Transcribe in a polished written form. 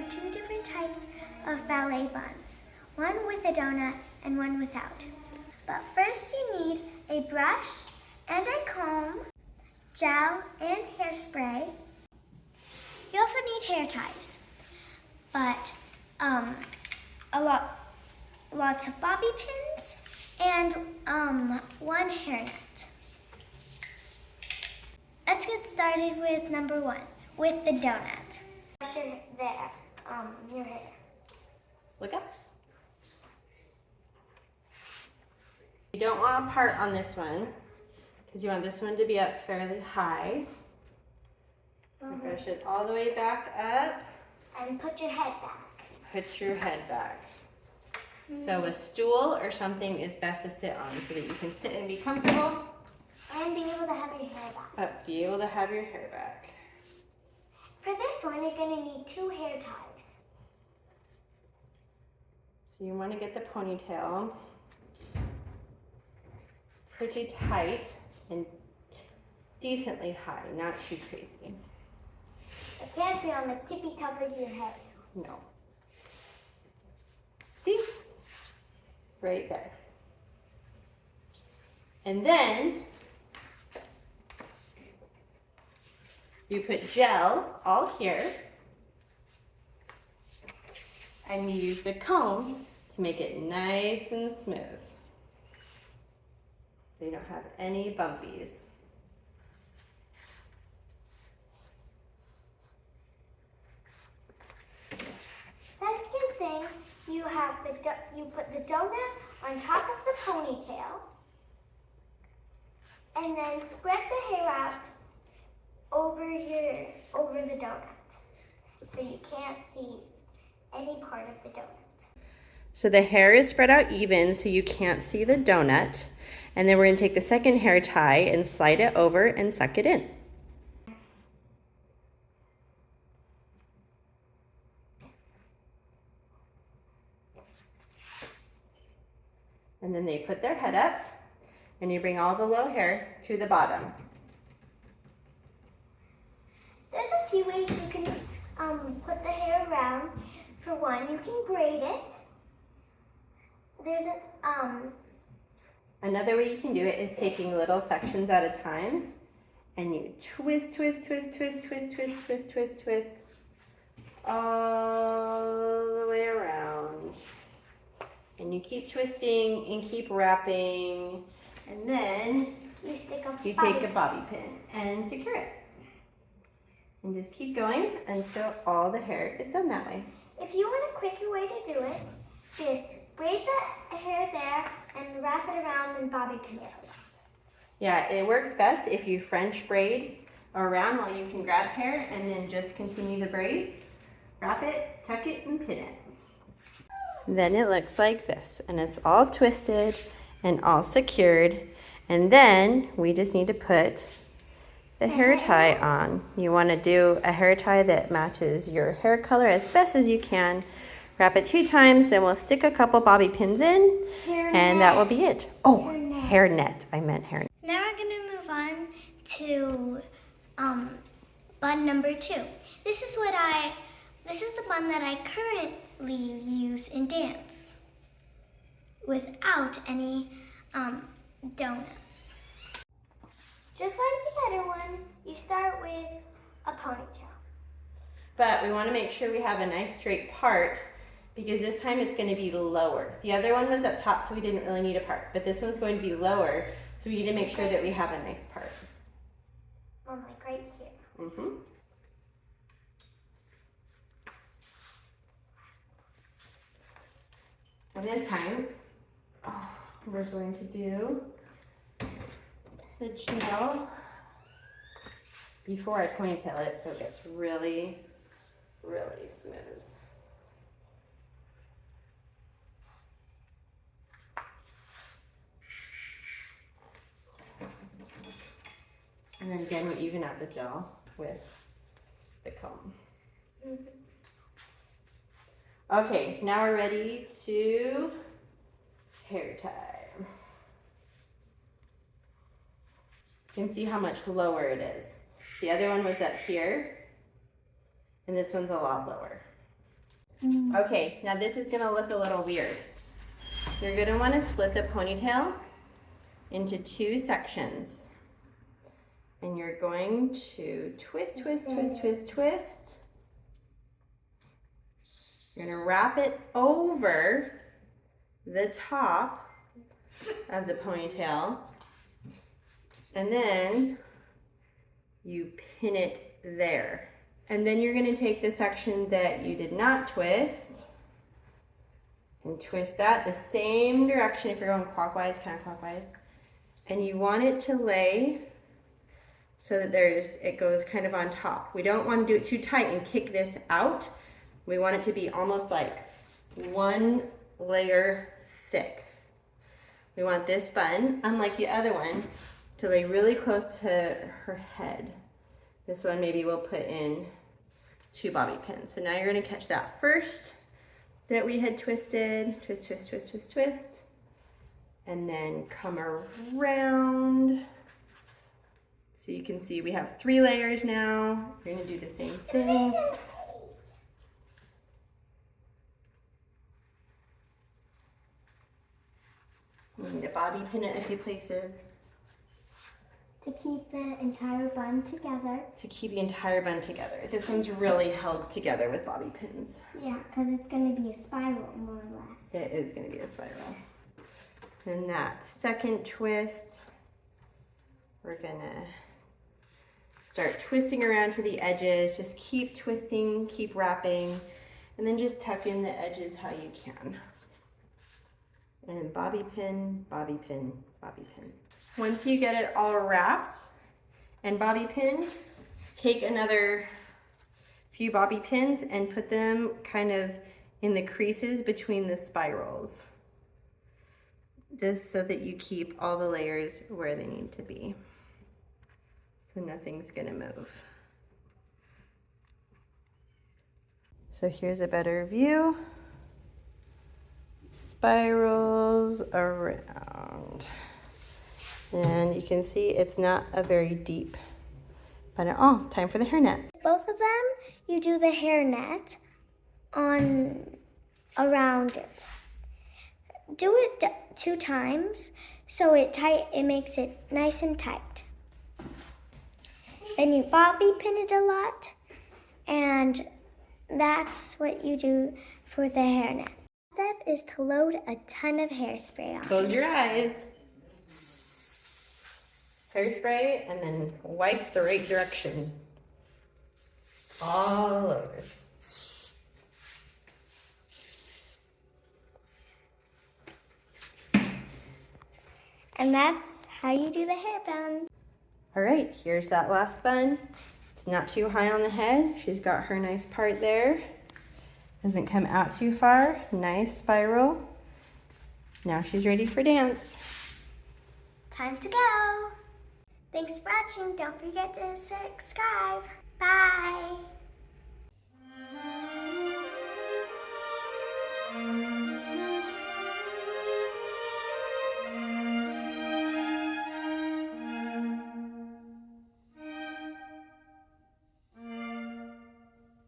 two different types of ballet buns, one with a donut and one without. But first you need a brush and a comb, gel and hairspray. You also need hair ties, but lots of bobby pins and one hairnet. Let's get started with number one, with the donut. Brush your hair. Look up. You don't want a part on this one because you want this one to be up fairly high. Brush it all the way back up. And put your head back. Put your head back. So a stool or something is best to sit on so that you can sit and be comfortable. And be able to have your hair back. But be able to have your hair back. For this one, you're going to need 2 hair ties. So you want to get the ponytail pretty tight and decently high, not too crazy. It can't be on the tippy top of your head. No. See? Right there. And then you put gel all here and you use the comb to make it nice and smooth so you don't have any bumpies. Second thing, you put the donut on top of the ponytail and then spread the hair out over the donut so you can't see any part of the donut. So the hair is spread out even so you can't see the donut. And then we're going to take the second hair tie and slide it over and suck it in. And then they put their head up and you bring all the low hair to the bottom. There's a few ways you can put the hair around. For one, you can braid it. There's Another way you can do it is taking little sections at a time and you twist, twist, twist, twist, twist, twist, twist, twist, twist all the way around. And you keep twisting and keep wrapping, and then you take a bobby pin and secure it. And just keep going until all the hair is done that way. If you want a quicker way to do it, just braid the hair there and wrap it around and bobby pin it. Yeah, it works best if you French braid around while you can grab hair and then just continue the braid. Wrap it, tuck it, and pin it. Then it looks like this, and it's all twisted and all secured. And then we just need to put the hair tie on. You want to do a hair tie that matches your hair color as best as you can. Wrap it 2 times, then we'll stick a couple bobby pins in, and that will be it. Oh, hair net. I meant hair net. Now we're going to move on to bun number 2. This is the bun that I currently use in dance without any donuts. Just like the other one, you start with a ponytail. But we want to make sure we have a nice straight part because this time it's going to be lower. The other one was up top, so we didn't really need a part, but this one's going to be lower, so we need to make sure that we have a nice part. Like right here. Mm-hmm. And this time, we're going to do the gel before I ponytail it so it gets really, really smooth. And then again, we even out the gel with the comb. Mm-hmm. Okay, now we're ready to hair tie. You can see how much lower it is. The other one was up here, and this one's a lot lower. Okay, now this is gonna look a little weird. You're gonna wanna split the ponytail into 2 sections. And you're going to twist, twist, twist, twist, twist. You're gonna wrap it over the top of the ponytail. And then you pin it there. And then you're gonna take the section that you did not twist and twist that the same direction if you're going clockwise, counterclockwise. And you want it to lay so that it goes kind of on top. We don't want to do it too tight and kick this out. We want it to be almost like 1 layer thick. We want this bun, unlike the other one, to lay really close to her head. This one maybe we'll put in 2 bobby pins. So now you're gonna catch that first that we had twisted, twist, twist, twist, twist, twist, and then come around. So you can see we have 3 layers now. We're gonna do the same thing. We need to bobby pin it a few places. To keep the entire bun together. To keep the entire bun together. This one's really held together with bobby pins. Yeah, because it's going to be a spiral, more or less. It is going to be a spiral. And that second twist, we're going to start twisting around to the edges. Just keep twisting, keep wrapping, and then just tuck in the edges how you can. And bobby pin, bobby pin, bobby pin. Once you get it all wrapped and bobby pinned, take another few bobby pins and put them kind of in the creases between the spirals. Just so that you keep all the layers where they need to be. So nothing's gonna move. So here's a better view. Spirals around. And you can see it's not a very deep bun at all. Time for the hairnet. Both of them, you do the hairnet around it. Do it 2 times so it makes it nice and tight. Then you bobby pin it a lot, and that's what you do for the hairnet. Step is to load a ton of hairspray on. Close your eyes. Hairspray, and then wipe the right direction. All over. And that's how you do the hair bun. All right, here's that last bun. It's not too high on the head. She's got her nice part there. Doesn't come out too far. Nice spiral. Now she's ready for dance. Time to go. Thanks for watching. Don't forget to subscribe. Bye.